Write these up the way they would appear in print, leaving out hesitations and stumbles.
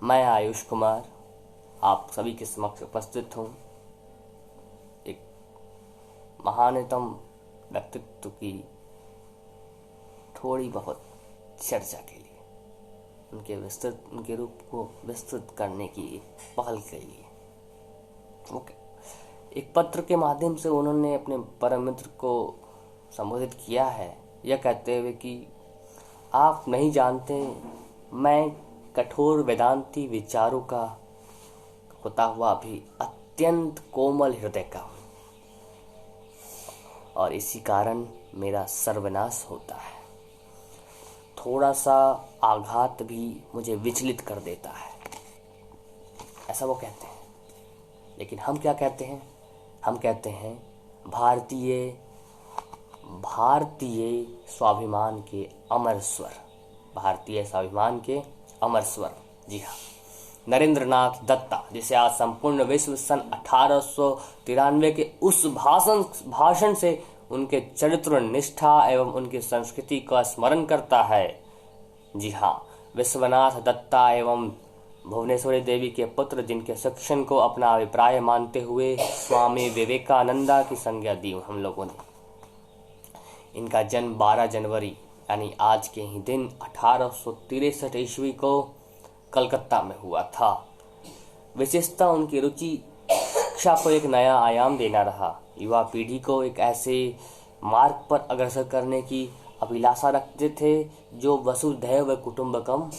मैं आयुष कुमार आप सभी के समक्ष उपस्थित हूँ एक महानतम व्यक्तित्व की थोड़ी बहुत चर्चा के लिए, उनके रूप को विस्तृत करने की पहल के लिए। एक पत्र के माध्यम से उन्होंने अपने परम मित्र को संबोधित किया है, यह कहते हुए कि आप नहीं जानते मैं कठोर वेदांती विचारों का होता हुआ भी अत्यंत कोमल हृदय का हूँ और इसी कारण मेरा सर्वनाश होता है। थोड़ा सा आघात भी मुझे विचलित कर देता है, ऐसा वो कहते हैं। लेकिन हम क्या कहते हैं? हम कहते हैं भारतीय स्वाभिमान के अमर स्वर, भारतीय स्वाभिमान के अमर स्वर। जी हाँ, नरेंद्रनाथ दत्ता, जिसे आज संपूर्ण विश्व सन 1893 के उस भाषण से उनके चरित्र निष्ठा एवं उनकी संस्कृति का स्मरण करता है। जी हाँ, विश्वनाथ दत्ता एवं भुवनेश्वरी देवी के पुत्र, जिनके शिक्षण को अपना अभिप्राय मानते हुए स्वामी विवेकानंदा की संज्ञा दी हम लोगों ने। इनका जन्म 12 जनवरी यानी आज के ही दिन 1863 ईस्वी को कलकत्ता में हुआ था। विशेषता उनकी रुचि शिक्षा को एक नया आयाम देना रहा। युवा पीढ़ी को एक ऐसे मार्ग पर अग्रसर करने की अभिलाषा रखते थे जो वसुधैव कुटुंबकम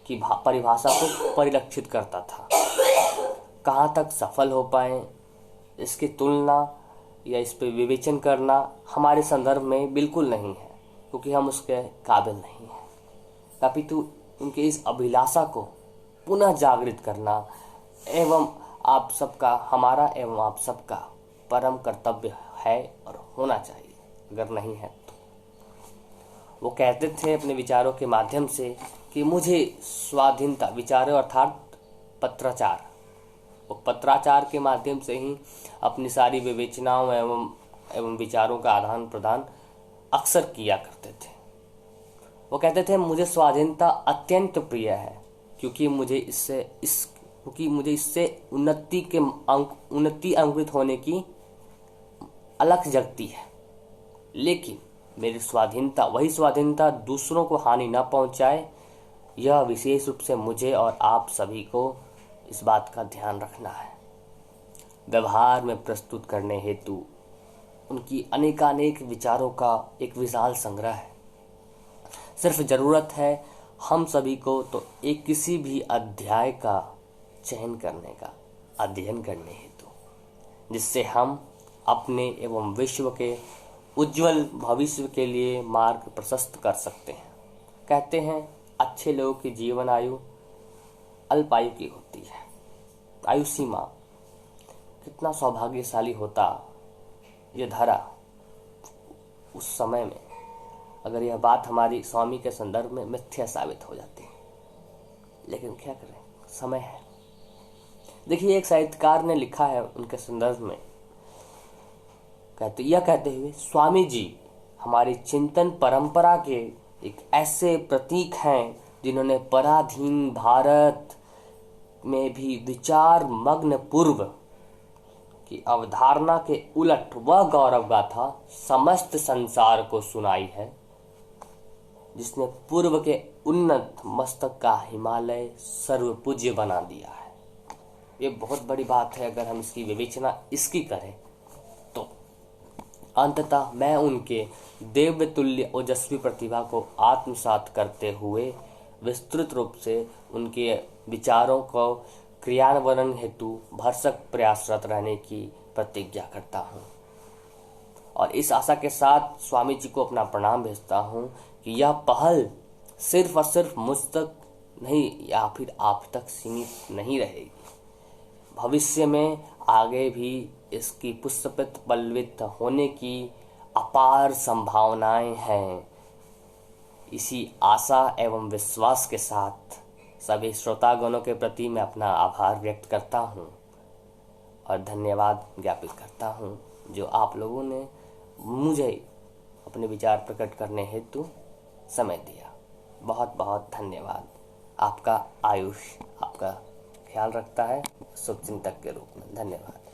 की परिभाषा को परिलक्षित करता था। कहाँ तक सफल हो पाए, इसकी तुलना या इस पर विवेचन करना हमारे संदर्भ में बिल्कुल नहीं है, क्योंकि हम उसके काबिल नहीं हैं। अपितु उनके इस अभिलाषा को पुनः जागृत करना एवं आप सबका, हमारा एवं आप सबका परम कर्तव्य है और होना चाहिए, अगर नहीं है तो। वो कहते थे अपने विचारों के माध्यम से कि मुझे स्वाधीनता, विचारों अर्थात पत्राचार, वो पत्राचार के माध्यम से ही अपनी सारी विवेचनाओं एवं विचारों का आदान प्रदान अक्सर किया करते थे। वो कहते थे मुझे स्वाधीनता अत्यंत प्रिय है, क्योंकि मुझे इससे उन्नति अंकुरित होने की अलख जगती है। लेकिन मेरी स्वाधीनता, वही स्वाधीनता दूसरों को हानि न पहुंचाए, यह विशेष रूप से मुझे और आप सभी को इस बात का ध्यान रखना है। व्यवहार में प्रस्तुत करने हेतु उनकी अनेकानेक विचारों का एक विशाल संग्रह है। सिर्फ जरूरत है हम सभी को तो एक किसी भी अध्याय का चयन करने का, अध्ययन करने हेतु, जिससे हम अपने एवं विश्व के उज्जवल भविष्य के लिए मार्ग प्रशस्त कर सकते हैं। कहते हैं अच्छे लोगों की जीवन आयु अल्प आयु की होती है। आयु सीमा, कितना सौभाग्यशाली होता ये धरा उस समय में अगर यह बात हमारी स्वामी के संदर्भ में मिथ्या साबित हो जाती है। लेकिन क्या करें, समय है। देखिए, एक साहित्यकार ने लिखा है उनके संदर्भ में, कहते हुए, स्वामी जी हमारी चिंतन परंपरा के एक ऐसे प्रतीक हैं जिन्होंने पराधीन भारत में भी विचार मग्न पूर्व की अवधारणा के उलट वह गौरव गाथा समस्त संसार को सुनाई है, जिसने पूर्व के उन्नत मस्तक का हिमालय सर्वपूज्य बना दिया है। ये बहुत बड़ी बात है अगर हम इसकी विवेचना इसकी करें तो। अंततः मैं उनके देवतुल्य ओजस्वी प्रतिभा को आत्मसात करते हुए विस्तृत रूप से उनके विचारों को क्रियान्वयन हेतु भरसक प्रयासरत रहने की प्रतिज्ञा करता हूँ और इस आशा के साथ स्वामी जी को अपना प्रणाम भेजता हूँ कि यह पहल सिर्फ और सिर्फ मुझ तक नहीं या फिर आप तक सीमित नहीं रहेगी। भविष्य में आगे भी इसकी पुष्पित पल्लवित होने की अपार संभावनाएं हैं। इसी आशा एवं विश्वास के साथ सभी श्रोतागणों के प्रति मैं अपना आभार व्यक्त करता हूं और धन्यवाद ज्ञापित करता हूं जो आप लोगों ने मुझे अपने विचार प्रकट करने हेतु समय दिया। बहुत बहुत धन्यवाद। आपका आयुष आपका ख्याल रखता है शुभचिंतक के रूप में। धन्यवाद।